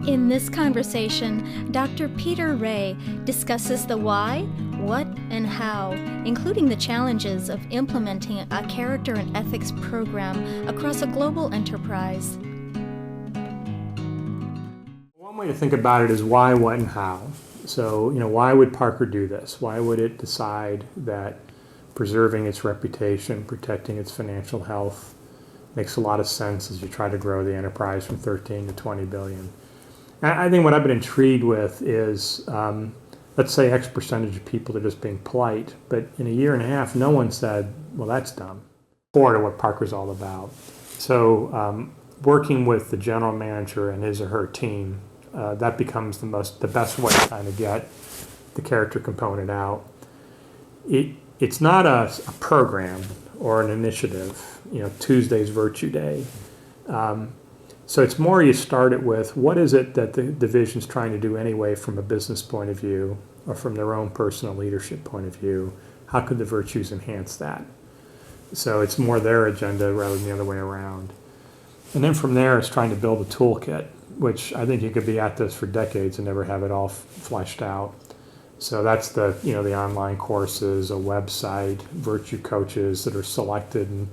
In this conversation, Dr. Peter Ray discusses the why, what, and how, including the challenges of implementing a character and ethics program across a global enterprise. One way to think about it is why, what, and how. So, why would Parker do this? Why would it decide that preserving its reputation, protecting its financial health makes a lot of sense as you try to grow the enterprise from 13 to 20 billion? I think what I've been intrigued with is, let's say X percentage of people are just being polite, but in a year and a half, no one said, well, that's dumb, core to what Parker's all about. So working with the general manager and his or her team, that becomes the best way to kind of get the character component out. It's not a program or an initiative, Tuesday's Virtue Day. So it's more you start it with, what is it that the division's trying to do anyway from a business point of view or from their own personal leadership point of view? How could the virtues enhance that? So it's more their agenda rather than the other way around. And then from there, it's trying to build a toolkit, which I think you could be at this for decades and never have it all fleshed out. So that's the online courses, a website, virtue coaches that are selected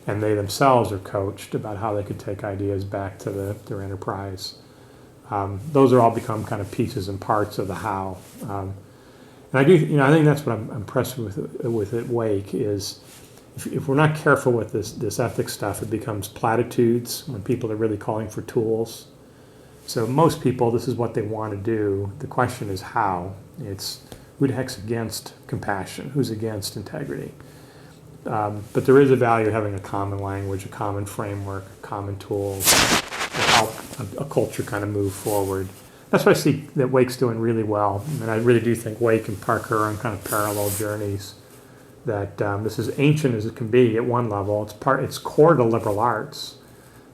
and they themselves are coached about how they could take ideas back to their enterprise. Those are all become kind of pieces and parts of the how. And I think that's what I'm impressed with at Wake is if we're not careful with this ethics stuff, it becomes platitudes when people are really calling for tools. So most people, this is what they want to do. The question is how. It's who the heck's against compassion? Who's against integrity? But there is a value having a common language, a common framework, common tools to help a culture kind of move forward. That's why I see that Wake's doing really well. And I really do think Wake and Parker are on kind of parallel journeys. That this is ancient as it can be at one level. It's core to liberal arts,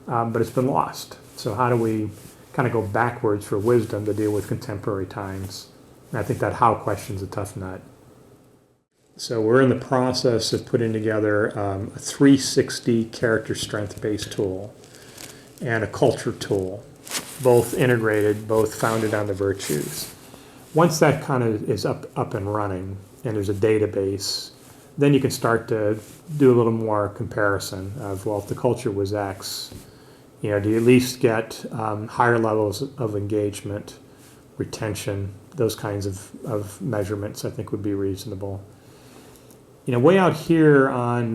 but it's been lost. So how do we kind of go backwards for wisdom to deal with contemporary times? And I think that how question's a tough nut. So we're in the process of putting together a 360 character strength-based tool and a culture tool, both integrated, both founded on the virtues. Once that kind of is up and running and there's a database, then you can start to do a little more comparison of, well, if the culture was X, do you at least get higher levels of engagement, retention, those kinds of measurements I think would be reasonable. Way out here on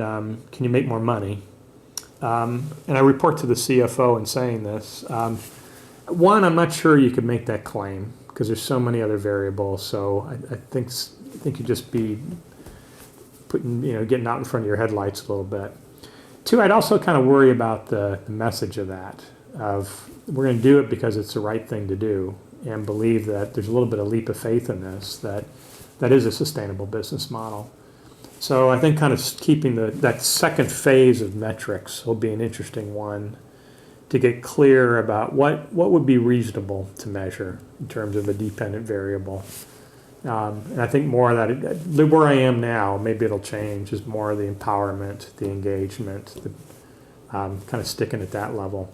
can you make more money? And I report to the CFO in saying this. One, I'm not sure you could make that claim because there's so many other variables. So I think you'd just be putting, getting out in front of your headlights a little bit. Two, I'd also kind of worry about the message of that. Of we're going to do it because it's the right thing to do, and believe that there's a little bit of leap of faith in this. That is a sustainable business model. So I think kind of keeping that second phase of metrics will be an interesting one to get clear about what would be reasonable to measure in terms of a dependent variable. And I think more of that, where I am now, maybe it'll change, is more of the empowerment, the engagement, kind of sticking at that level.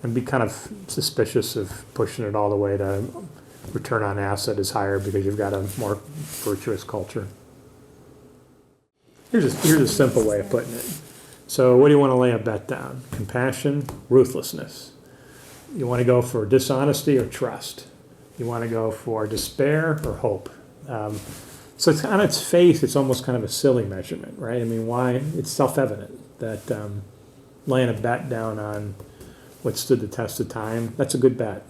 And be kind of suspicious of pushing it all the way to return on asset is higher because you've got a more virtuous culture. Here's a simple way of putting it. So what do you want to lay a bet down? Compassion, ruthlessness. You want to go for dishonesty or trust? You want to go for despair or hope? So it's on its face, it's almost kind of a silly measurement, right? I mean, why? It's self-evident that laying a bet down on what stood the test of time, that's a good bet.